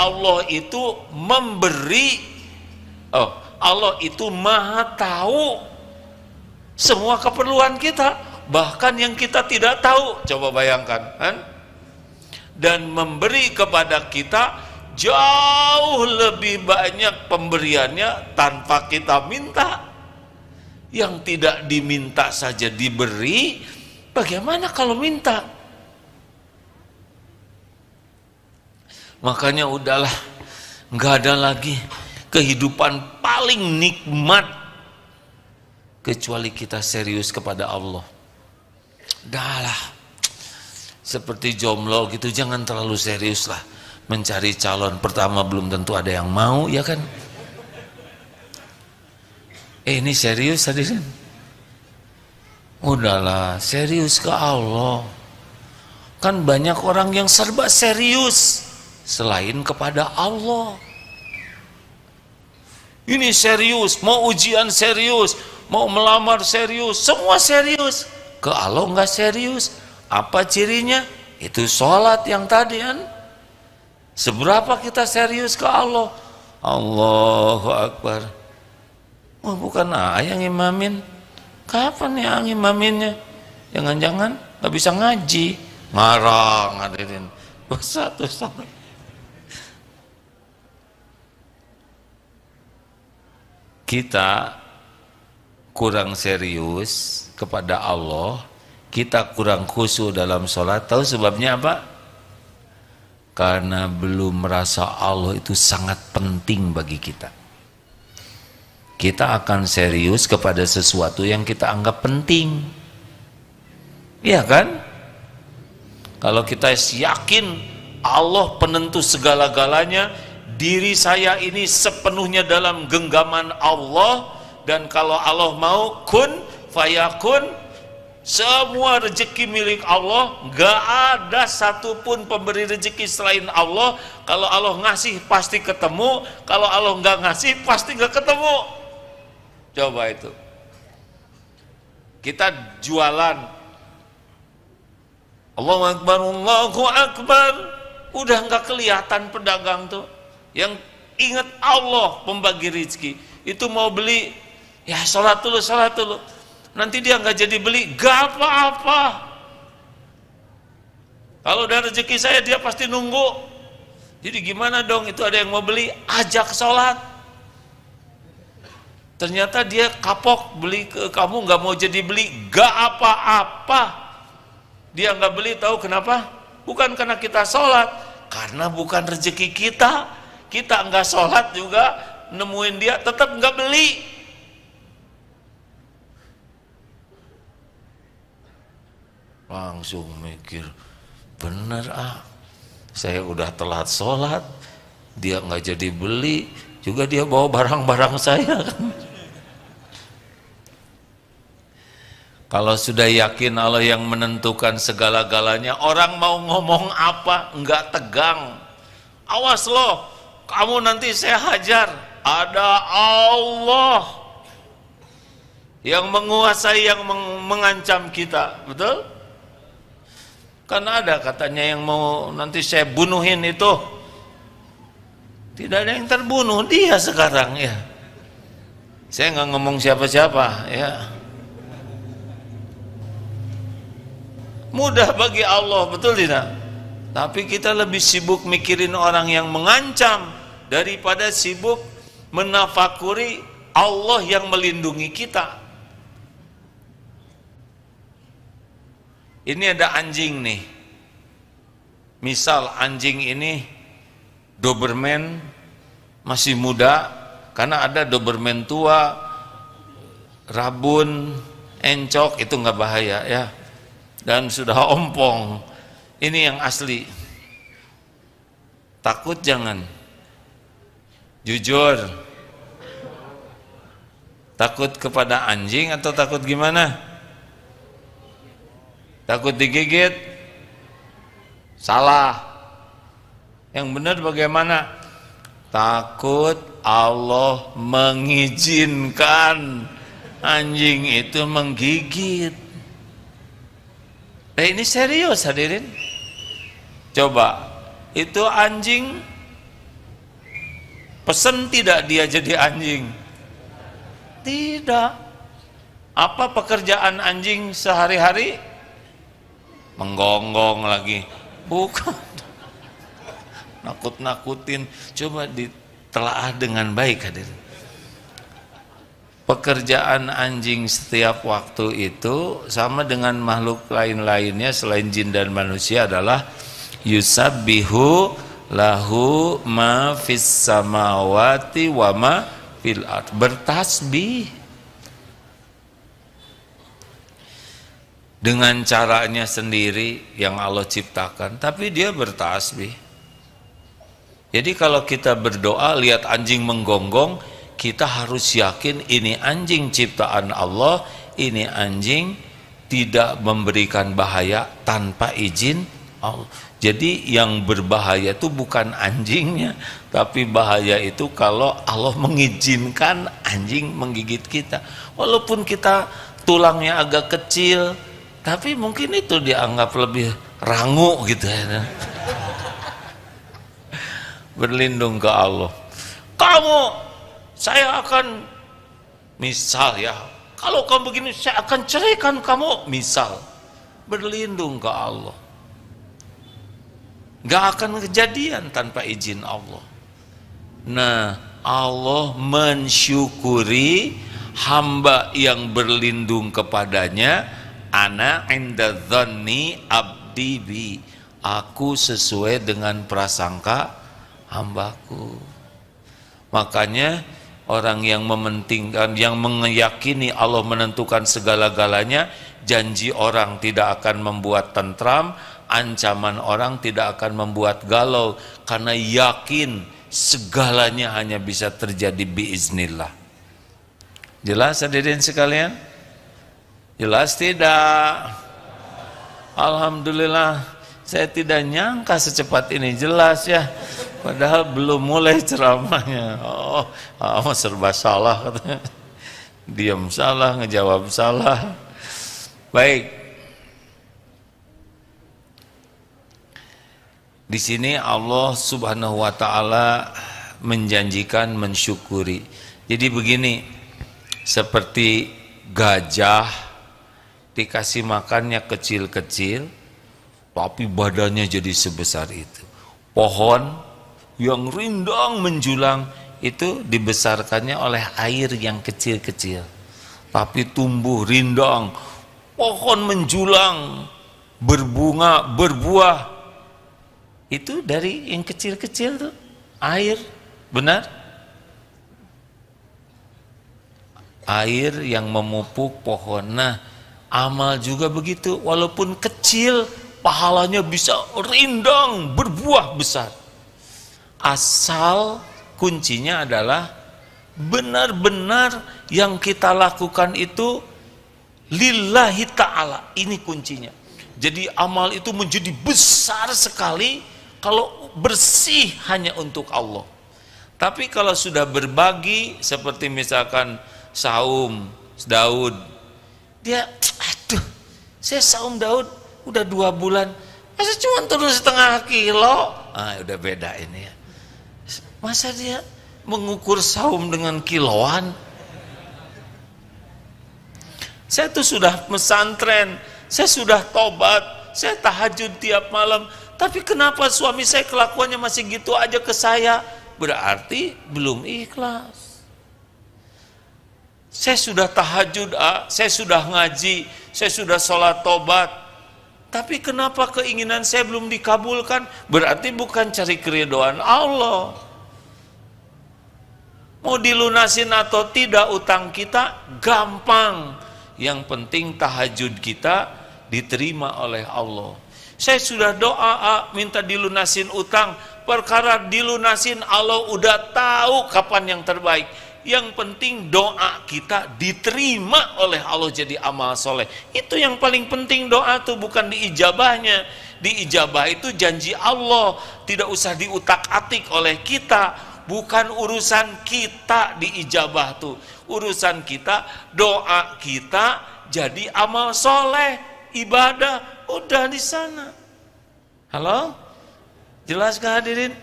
Allah itu memberi, Allah itu maha tahu semua keperluan kita, bahkan yang kita tidak tahu. Coba bayangkan kan? Dan memberi kepada kita jauh lebih banyak pemberiannya tanpa kita minta. Yang tidak diminta saja diberi, bagaimana kalau minta? Makanya udahlah, nggak ada lagi kehidupan paling nikmat kecuali kita serius kepada Allah. Udahlah, seperti jomblo gitu, jangan terlalu serius lah mencari calon. Pertama belum tentu ada yang mau, ya kan? Ini serius hadirin. Udahlah, serius ke Allah. Kan banyak orang yang serba serius selain kepada Allah. Ini serius, mau ujian serius, mau melamar serius, semua serius. Ke Allah nggak serius. Apa cirinya? Itu sholat yang tadi kan. Seberapa kita serius ke Allah? Allahu Akbar. Oh, bukan yang imamin. Kapan yang imaminnya? Jangan-jangan nggak bisa ngaji. Ngarang hadirin. Satu sama. Kita kurang serius kepada Allah, kita kurang khusyuk dalam sholat. Tahu sebabnya apa? Karena belum merasa Allah itu sangat penting bagi kita. Kita akan serius kepada sesuatu yang kita anggap penting, iya kan? Kalau kita yakin Allah penentu segala-galanya, diri saya ini sepenuhnya dalam genggaman Allah, dan kalau Allah mau kun fayakun, semua rezeki milik Allah, gak ada satupun pemberi rezeki selain Allah. Kalau Allah ngasih pasti ketemu, kalau Allah nggak ngasih pasti nggak ketemu. Coba itu, kita jualan, Allahu Akbar, Allahu Akbar, udah nggak kelihatan pedagang tuh. Yang ingat Allah pembagi rezeki, itu mau beli, ya sholat dulu, nanti dia nggak jadi beli, gak apa-apa. Kalau udah rezeki saya dia pasti nunggu. Jadi gimana dong? Itu ada yang mau beli, ajak sholat. Ternyata dia kapok beli ke kamu, nggak mau jadi beli, gak apa-apa. Dia nggak beli, tahu kenapa? Bukan karena kita sholat, karena bukan rezeki kita. Kita nggak sholat juga nemuin dia, tetap nggak beli. Langsung mikir, bener saya udah telat sholat, dia nggak jadi beli, juga dia bawa barang-barang saya kan. Kalau sudah yakin Allah yang menentukan segala-galanya, orang mau ngomong apa nggak tegang. Awas loh, kamu nanti saya hajar. Ada Allah yang menguasai, yang mengancam kita, betul? Kan ada katanya yang mau nanti saya bunuhin itu. Tidak ada yang terbunuh, dia sekarang ya. Saya nggak ngomong siapa-siapa ya. Mudah bagi Allah, betul tidak? Tapi kita lebih sibuk mikirin orang yang mengancam daripada sibuk menafakuri Allah yang melindungi kita. Ini ada anjing nih. Misal anjing ini Doberman masih muda, karena ada Doberman tua, rabun, encok, itu nggak bahaya ya. Dan sudah ompong, ini yang asli. Takut jangan, jujur. Takut kepada anjing atau takut gimana? Takut digigit? Salah. Yang benar bagaimana? Takut Allah mengizinkan anjing itu menggigit. Ini serius hadirin. Coba, itu anjing Pesen tidak dia jadi anjing? Tidak. Apa pekerjaan anjing sehari-hari? Menggonggong lagi. Bukan. Nakut-nakutin. Coba ditelaah dengan baik hadirin. Pekerjaan anjing setiap waktu itu sama dengan makhluk lain-lainnya selain jin dan manusia adalah yusabbihu lahu ma fis samawati wa ma fil ard, bertasbih dengan caranya sendiri yang Allah ciptakan, tapi dia bertasbih. Jadi kalau kita berdoa lihat anjing menggonggong, kita harus yakin ini anjing ciptaan Allah, ini anjing tidak memberikan bahaya tanpa izin Allah. Jadi yang berbahaya itu bukan anjingnya, tapi bahaya itu kalau Allah mengizinkan anjing menggigit kita. Walaupun kita tulangnya agak kecil, tapi mungkin itu dianggap lebih rangu gitu ya. Berlindung ke Allah. Saya akan, misal ya, kalau kamu begini saya akan ceraikan kamu, misal. Berlindung ke Allah. Gak akan kejadian tanpa izin Allah. Nah, Allah mensyukuri hamba yang berlindung kepadanya. Ana inda dhanni abdi bi, aku sesuai dengan prasangka hambaku. Makanya orang yang mementingkan, yang meyakini Allah menentukan segala-galanya, janji orang tidak akan membuat tentram, ancaman orang tidak akan membuat galau, karena yakin segalanya hanya bisa terjadi biiznillah. Jelas hadirin sekalian? Jelas tidak? Alhamdulillah, saya tidak nyangka secepat ini jelas ya. Padahal belum mulai ceramahnya. Serba salah katanya. Diam salah, ngejawab salah. Baik. Di sini Allah Subhanahu wa taala menjanjikan mensyukuri. Jadi begini, seperti gajah dikasih makannya kecil-kecil tapi badannya jadi sebesar itu. Pohon yang rindang menjulang itu dibesarkannya oleh air yang kecil-kecil tapi tumbuh rindang. Pohon menjulang, berbunga, berbuah, itu dari yang kecil-kecil tuh air, benar? Air yang memupuk pohon. Nah, amal juga begitu, walaupun kecil pahalanya bisa rindang, berbuah besar. Asal kuncinya adalah benar-benar yang kita lakukan itu lillahi ta'ala. Ini kuncinya. Jadi amal itu menjadi besar sekali kalau bersih hanya untuk Allah. Tapi kalau sudah berbagi, seperti misalkan saum Daud, dia, aduh, saya saum Daud udah 2 bulan, masa cuma turun setengah kilo? Udah beda ini ya. Masa dia mengukur saum dengan kiloan? Saya tuh sudah pesantren, saya sudah tobat, saya tahajud tiap malam, tapi kenapa suami saya kelakuannya masih gitu aja ke saya? Berarti belum ikhlas. Saya sudah tahajud, saya sudah ngaji, saya sudah sholat tobat, tapi kenapa keinginan saya belum dikabulkan? Berarti bukan cari keridhaan Allah. Mau dilunasin atau tidak utang kita gampang, yang penting tahajud kita diterima oleh Allah. Saya sudah doa minta dilunasin utang, perkara dilunasin Allah udah tahu kapan yang terbaik. Yang penting doa kita diterima oleh Allah jadi amal soleh. Itu yang paling penting, doa tuh bukan diijabahnya. Diijabah itu janji Allah, tidak usah diutak-atik oleh kita. Bukan urusan kita diijabah tuh, urusan kita doa kita jadi amal soleh, ibadah udah di sana. Halo, jelas gak hadirin?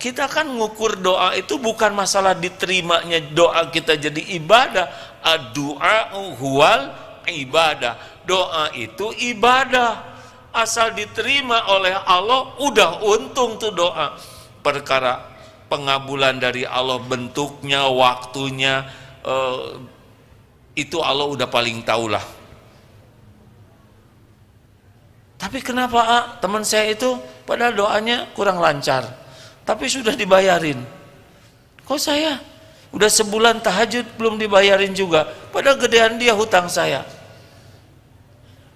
Kita kan ngukur doa itu bukan masalah diterimanya doa kita jadi ibadah. Ad-du'a'u huwal ibadah. Doa itu ibadah. Asal diterima oleh Allah, udah untung tuh doa. Perkara pengabulan dari Allah, bentuknya, waktunya, itu Allah udah paling tahulah. Tapi kenapa teman saya itu padahal doanya kurang lancar, tapi sudah dibayarin? Kok saya udah sebulan tahajud belum dibayarin juga, padahal gedean dia hutang saya.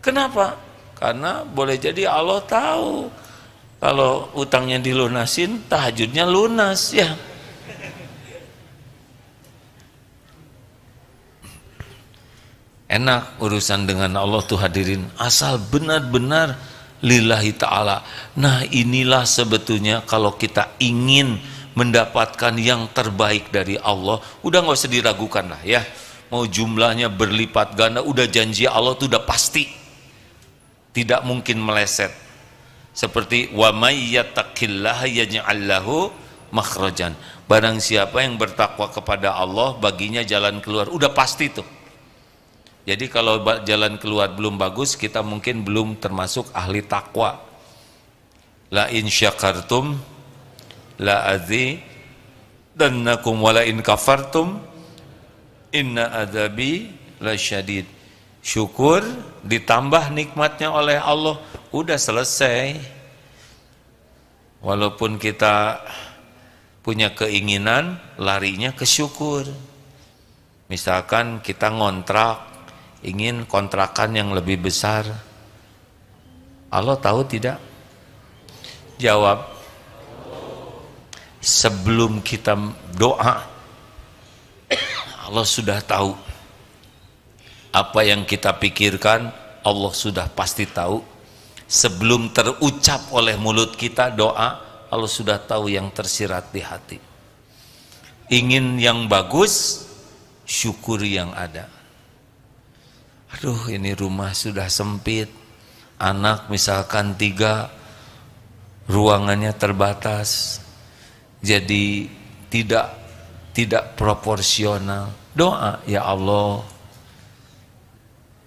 Kenapa? Karena boleh jadi Allah tahu kalau utangnya dilunasin, tahajudnya lunas ya. Enak urusan dengan Allah tuh hadirin, asal benar-benar lillahi ta'ala. Nah inilah sebetulnya kalau kita ingin mendapatkan yang terbaik dari Allah, udah nggak usah diragukan lah ya. Mau jumlahnya berlipat ganda, udah janji Allah tuh udah pasti, tidak mungkin meleset. Seperti wa may yattaqillaha yaj'al lahu makhrajan. Barang siapa yang bertakwa kepada Allah, baginya jalan keluar, udah pasti tuh. Jadi kalau jalan keluar belum bagus, kita mungkin belum termasuk ahli takwa. La in syakartum la azidannakum wa la in kafartum inna adzabi lasyadid. Syukur ditambah nikmatnya oleh Allah, udah selesai. Walaupun kita punya keinginan, larinya ke syukur. Misalkan kita ngontrak, ingin kontrakan yang lebih besar, Allah tahu tidak? Jawab. Sebelum kita doa, Allah sudah tahu. Apa yang kita pikirkan, Allah sudah pasti tahu. Sebelum terucap oleh mulut kita doa, Allah sudah tahu yang tersirat di hati. Ingin yang bagus, syukuri yang ada. Aduh, ini rumah sudah sempit, anak misalkan 3, ruangannya terbatas, jadi tidak proporsional. Doa, ya Allah,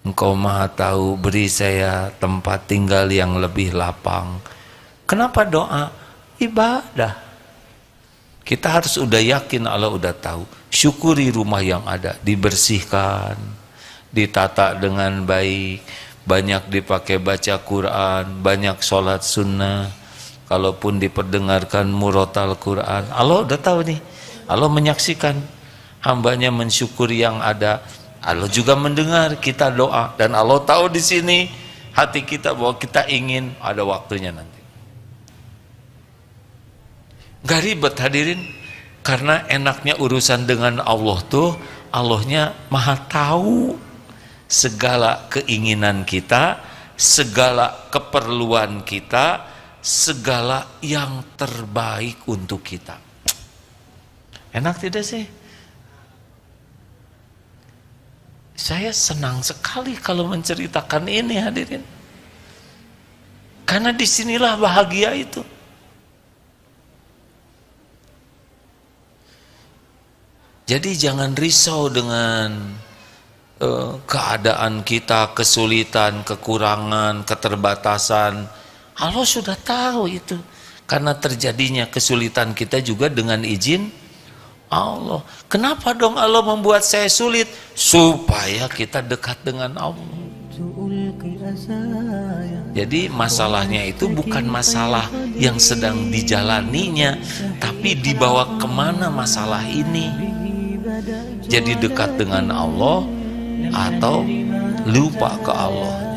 Engkau Maha Tahu, beri saya tempat tinggal yang lebih lapang. Kenapa doa? Ibadah. Kita harus udah yakin Allah udah tahu. Syukuri rumah yang ada, dibersihkan, ditata dengan baik, banyak dipakai baca Quran, banyak sholat sunnah, kalaupun diperdengarkan murotal Quran. Allah udah tahu nih, Allah menyaksikan hambanya mensyukuri yang ada. Allah juga mendengar kita doa, dan Allah tahu di sini hati kita bahwa kita ingin, ada waktunya nanti. Gak ribet hadirin, karena enaknya urusan dengan Allah tuh, Allahnya Maha tahu segala keinginan kita, segala keperluan kita, segala yang terbaik untuk kita. Enak tidak sih? Saya senang sekali kalau menceritakan ini hadirin. Karena disinilah bahagia itu. Jadi jangan risau dengan keadaan kita, kesulitan, kekurangan, keterbatasan. Allah sudah tahu itu. Karena terjadinya kesulitan kita juga dengan izin Allah. Kenapa dong Allah membuat saya sulit? Supaya kita dekat dengan Allah. Jadi masalahnya itu bukan masalah yang sedang dijalaninya, tapi dibawa kemana masalah ini. Jadi dekat dengan Allah atau lupa ke Allah.